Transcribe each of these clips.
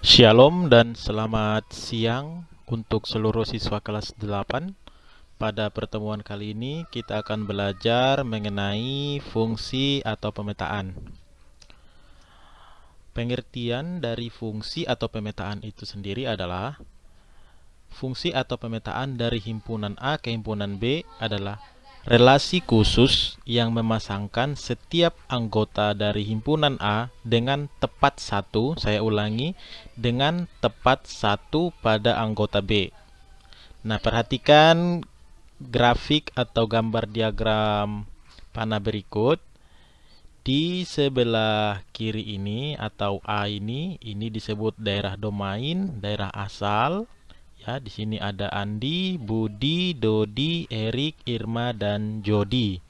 Shalom dan selamat siang untuk seluruh siswa kelas 8. Pada pertemuan kali ini kita akan belajar mengenai fungsi atau pemetaan. Pengertian dari fungsi atau pemetaan itu sendiri adalah fungsi atau pemetaan dari himpunan A ke himpunan B adalah relasi khusus yang memasangkan setiap anggota dari himpunan A dengan tepat satu, saya ulangi, dengan tepat satu pada anggota B. Nah, perhatikan grafik atau gambar diagram panah berikut. Di sebelah kiri ini atau A ini disebut daerah domain, daerah asal. Ya, di sini ada Andi, Budi, Dodi, Erik, Irma, dan Jodi.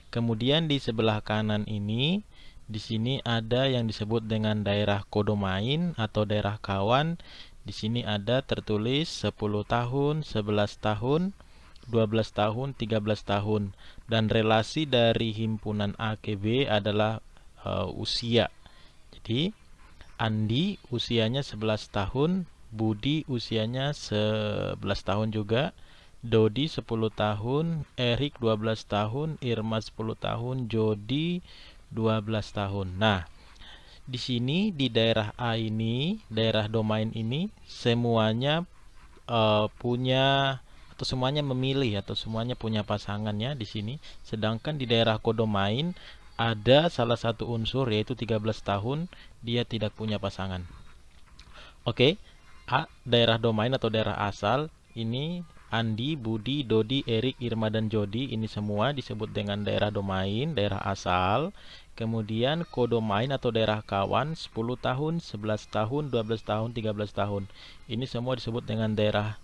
Kemudian di sebelah kanan ini, di sini ada yang disebut dengan daerah kodomain atau daerah kawan. Di sini ada tertulis 10 tahun, 11 tahun, 12 tahun, 13 tahun. Dan relasi dari himpunan A ke B adalah usia. Jadi, Andi usianya 11 tahun, Budi usianya 11 tahun juga, Dodi 10 tahun, Erik 12 tahun, Irma 10 tahun, Jodi 12 tahun. Nah, di sini di daerah A ini, daerah domain ini semuanya punya atau semuanya memilih atau semuanya punya pasangannya di sini. Sedangkan di daerah kodomain ada salah satu unsur yaitu 13 tahun dia tidak punya pasangan. Oke, A, daerah domain atau daerah asal ini Andi, Budi, Dodi, Erik, Irma, dan Jodi ini semua disebut dengan daerah domain, daerah asal. Kemudian kodomain atau daerah kawan 10 tahun, 11 tahun, 12 tahun, 13 tahun. Ini semua disebut dengan daerah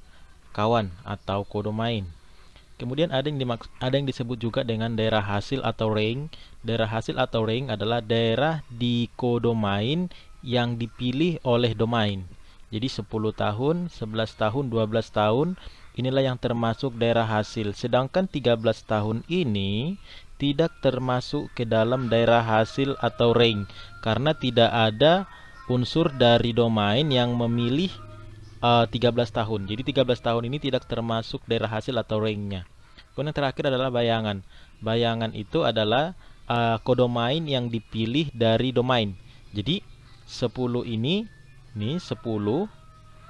kawan atau kodomain. Kemudian ada yang disebut juga dengan daerah hasil atau ring. Daerah hasil atau ring adalah daerah di kodomain yang dipilih oleh domain. Jadi 10 tahun, 11 tahun, 12 tahun inilah yang termasuk daerah hasil. Sedangkan 13 tahun ini tidak termasuk ke dalam daerah hasil atau ring karena tidak ada unsur dari domain yang memilih 13 tahun. Jadi 13 tahun ini tidak termasuk daerah hasil atau ringnya. Kemudian yang terakhir adalah bayangan. Bayangan itu adalah kodomain yang dipilih dari domain. Jadi 10 ini 10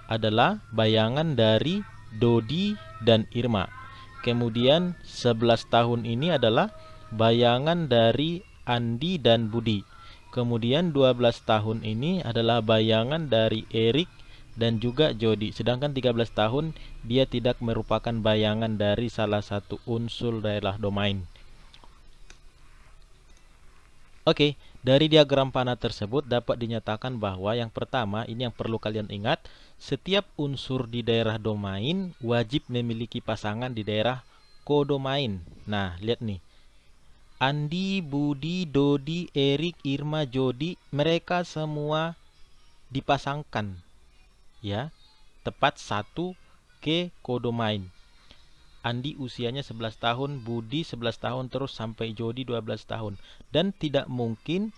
adalah bayangan dari Dodi dan Irma. Kemudian 11 tahun ini adalah bayangan dari Andi dan Budi. Kemudian 12 tahun ini adalah bayangan dari Erik dan juga Jodi. Sedangkan 13 tahun dia tidak merupakan bayangan dari salah satu unsur daerah domain. Oke, dari diagram panah tersebut dapat dinyatakan bahwa yang pertama, ini yang perlu kalian ingat, setiap unsur di daerah domain wajib memiliki pasangan di daerah kodomain. Nah, lihat nih. Andi, Budi, Dodi, Erik, Irma, Jodi, mereka semua dipasangkan. Ya, tepat satu ke kodomain. Andi usianya 11 tahun, Budi 11 tahun, terus sampai Jodi 12 tahun. Dan tidak mungkin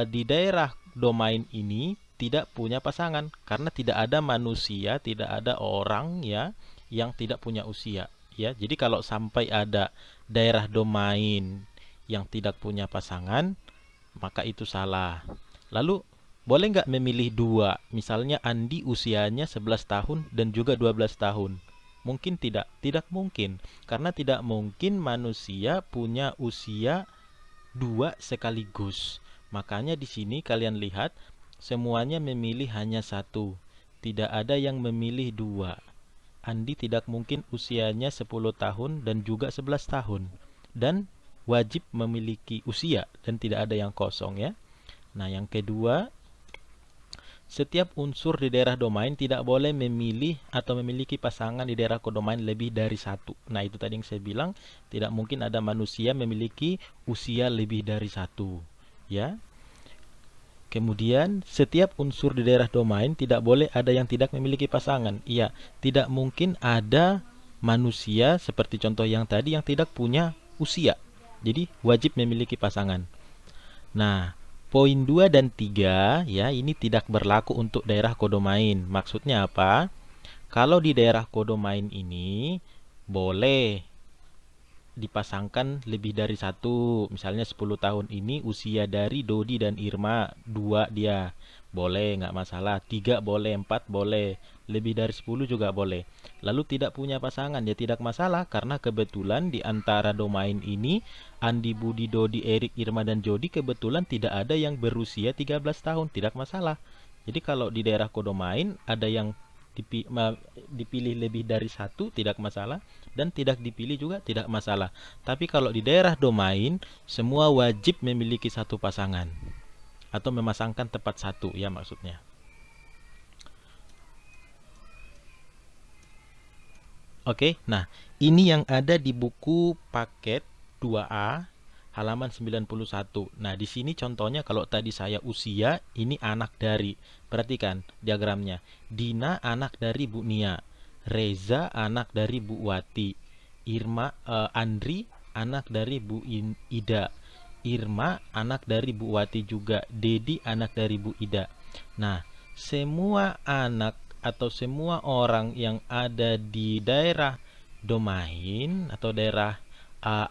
di daerah domain ini tidak punya pasangan karena tidak ada manusia, tidak ada orang ya yang tidak punya usia ya. Jadi kalau sampai ada daerah domain yang tidak punya pasangan, maka itu salah. Lalu boleh nggak memilih dua? Misalnya Andi usianya 11 tahun dan juga 12 tahun. Mungkin tidak, tidak mungkin. Karena tidak mungkin manusia punya usia dua sekaligus. Makanya di sini kalian lihat semuanya memilih hanya satu. Tidak ada yang memilih dua. Andi tidak mungkin usianya 10 tahun dan juga 11 tahun. Dan wajib memiliki usia dan tidak ada yang kosong ya. Nah, yang kedua, setiap unsur di daerah domain tidak boleh memilih atau memiliki pasangan di daerah kodomain lebih dari satu. Nah, itu tadi yang saya bilang, tidak mungkin ada manusia memiliki usia lebih dari satu. Ya. Kemudian, setiap unsur di daerah domain tidak boleh ada yang tidak memiliki pasangan. Iya, tidak mungkin ada manusia seperti contoh yang tadi yang tidak punya usia. Jadi, wajib memiliki pasangan. Nah, Poin 2 dan 3 ya, ini tidak berlaku untuk daerah kodomain. Maksudnya apa? Kalau di daerah kodomain ini boleh dipasangkan lebih dari satu. Misalnya 10 tahun ini usia dari Dodi dan Irma 2 dia. Boleh, nggak masalah. 3 boleh, 4 boleh. Lebih dari 10 juga boleh. Lalu tidak punya pasangan, ya tidak masalah. Karena kebetulan di antara domain ini, Andi, Budi, Dodi, Erik, Irma, dan Jodi kebetulan tidak ada yang berusia 13 tahun. Tidak masalah. Jadi kalau di daerah kodomain ada yang dipilih lebih dari satu tidak masalah, dan tidak dipilih juga tidak masalah. Tapi kalau di daerah domain semua wajib memiliki satu pasangan atau memasangkan tepat satu ya maksudnya. Oke, nah ini yang ada di buku paket 2A halaman 91. Nah, di sini contohnya kalau tadi saya usia, ini anak dari. Perhatikan diagramnya. Dina anak dari Bu Nia. Reza anak dari Bu Wati. Andri anak dari Bu Ida. Irma anak dari Bu Wati juga. Dedi anak dari Bu Ida. Nah, semua anak atau semua orang yang ada di daerah domain atau daerah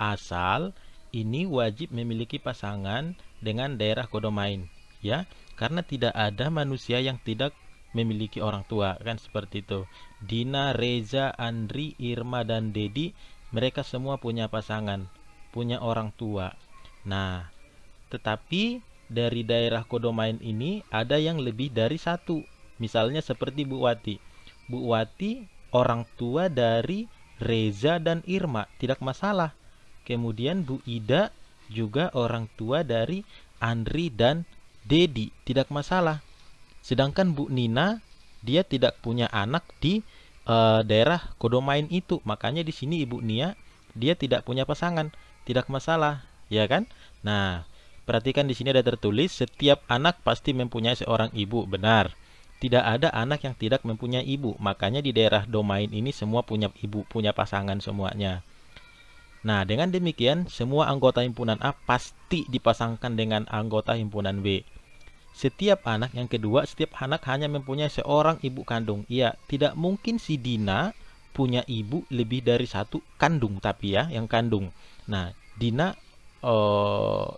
asal ini wajib memiliki pasangan dengan daerah kodomain ya, karena tidak ada manusia yang tidak memiliki orang tua kan seperti itu. Dina, Reza, Andri, Irma, dan Dedi mereka semua punya pasangan, punya orang tua. Nah, tetapi dari daerah kodomain ini ada yang lebih dari satu. Misalnya seperti Bu Wati. Bu Wati orang tua dari Reza dan Irma, tidak masalah. Kemudian Bu Ida juga orang tua dari Andri dan Dedi, tidak masalah. Sedangkan Bu Nina dia tidak punya anak di daerah kodomain itu. Makanya di sini Ibu Nia dia tidak punya pasangan, tidak masalah, ya kan? Nah, perhatikan di sini ada tertulis setiap anak pasti mempunyai seorang ibu, benar. Tidak ada anak yang tidak mempunyai ibu. Makanya di daerah domain ini semua punya ibu, punya pasangan semuanya. Nah, dengan demikian semua anggota himpunan A pasti dipasangkan dengan anggota himpunan B. Setiap anak yang kedua, setiap anak hanya mempunyai seorang ibu kandung. Iya, tidak mungkin si Dina punya ibu lebih dari satu kandung, tapi ya yang kandung. Nah, Dina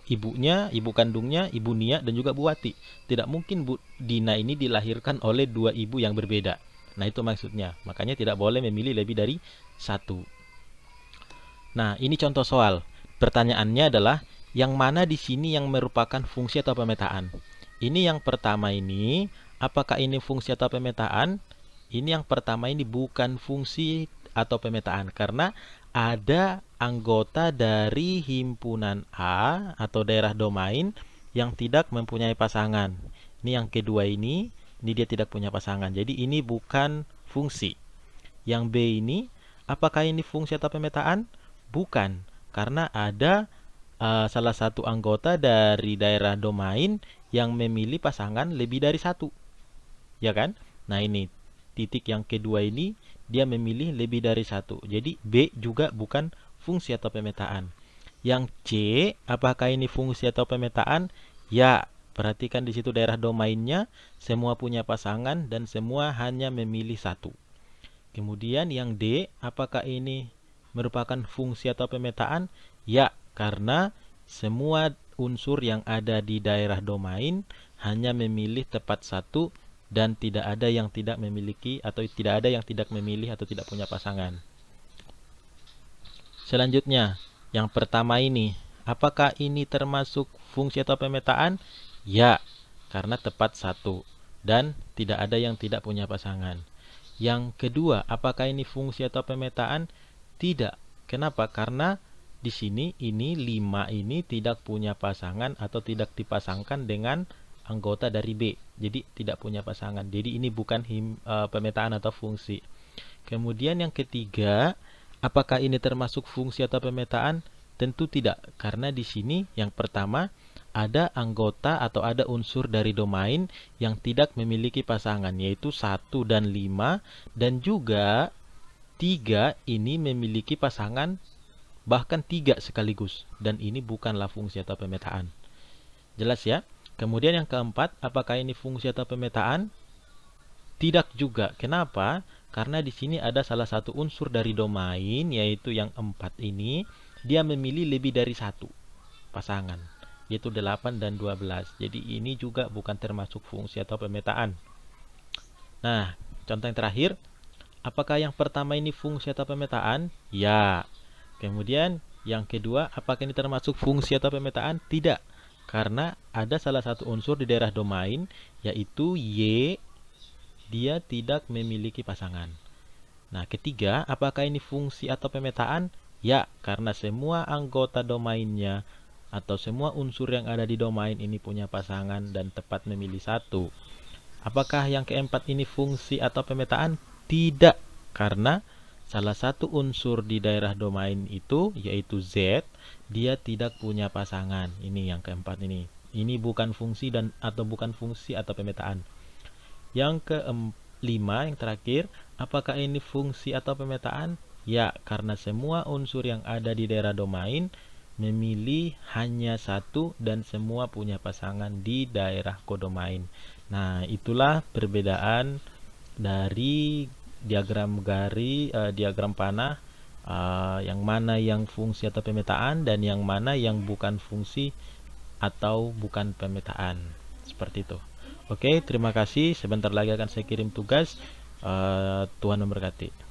ibu kandungnya Ibu Nia dan juga Bu Wati. Tidak mungkin Bu Dina ini dilahirkan oleh dua ibu yang berbeda. Nah, itu maksudnya. Makanya tidak boleh memilih lebih dari satu. Nah, ini contoh soal. Pertanyaannya adalah yang mana di sini yang merupakan fungsi atau pemetaan? Ini yang pertama ini, apakah ini fungsi atau pemetaan? Ini yang pertama ini bukan fungsi atau pemetaan karena ada anggota dari himpunan A atau daerah domain yang tidak mempunyai pasangan. Ini yang kedua ini dia tidak punya pasangan. Jadi ini bukan fungsi. Yang B ini, apakah ini fungsi atau pemetaan? Bukan, karena ada salah satu anggota dari daerah domain yang memilih pasangan lebih dari satu. Ya kan? Nah, ini titik yang kedua ini dia memilih lebih dari satu. Jadi B juga bukan fungsi atau pemetaan. Yang C, apakah ini fungsi atau pemetaan? Ya, perhatikan di situ daerah domainnya semua punya pasangan dan semua hanya memilih satu. Kemudian yang D, apakah ini merupakan fungsi atau pemetaan? Ya, karena semua unsur yang ada di daerah domain hanya memilih tepat satu dan tidak ada yang tidak memiliki atau tidak ada yang tidak memilih atau tidak punya pasangan. Selanjutnya, yang pertama ini, apakah ini termasuk fungsi atau pemetaan? Ya, karena tepat satu dan tidak ada yang tidak punya pasangan. Yang kedua, apakah ini fungsi atau pemetaan? Tidak. Kenapa? Karena di sini ini 5 ini tidak punya pasangan atau tidak dipasangkan dengan anggota dari B. Jadi tidak punya pasangan. Jadi ini bukan pemetaan atau fungsi. Kemudian yang ketiga, apakah ini termasuk fungsi atau pemetaan? Tentu tidak, karena di sini yang pertama ada anggota atau ada unsur dari domain yang tidak memiliki pasangan, yaitu 1 dan 5, dan juga 3 ini memiliki pasangan, bahkan 3 sekaligus, dan ini bukanlah fungsi atau pemetaan. Jelas ya? Kemudian yang keempat, apakah ini fungsi atau pemetaan? Tidak juga. Kenapa? Karena di sini ada salah satu unsur dari domain, yaitu yang 4 ini, dia memilih lebih dari satu pasangan, yaitu 8 dan 12. Jadi ini juga bukan termasuk fungsi atau pemetaan. Nah, contoh yang terakhir, apakah yang pertama ini fungsi atau pemetaan? Ya. Kemudian yang kedua, apakah ini termasuk fungsi atau pemetaan? Tidak. Karena ada salah satu unsur di daerah domain, yaitu Y, dia tidak memiliki pasangan. Nah, ketiga, apakah ini fungsi atau pemetaan? Ya, karena semua anggota domainnya atau semua unsur yang ada di domain ini punya pasangan dan tepat memilih satu. Apakah yang keempat ini fungsi atau pemetaan? Tidak, karena salah satu unsur di daerah domain itu, yaitu Z, dia tidak punya pasangan. Ini yang keempat ini. Ini bukan fungsi atau bukan fungsi atau pemetaan. Yang kelima, yang terakhir, apakah ini fungsi atau pemetaan? Ya, karena semua unsur yang ada di daerah domain memilih hanya satu dan semua punya pasangan di daerah kodomain. Nah, itulah perbedaan dari diagram diagram panah, yang mana yang fungsi atau pemetaan dan yang mana yang bukan fungsi atau bukan pemetaan. Seperti itu. Oke, terima kasih. Sebentar lagi akan saya kirim tugas. Tuhan memberkati.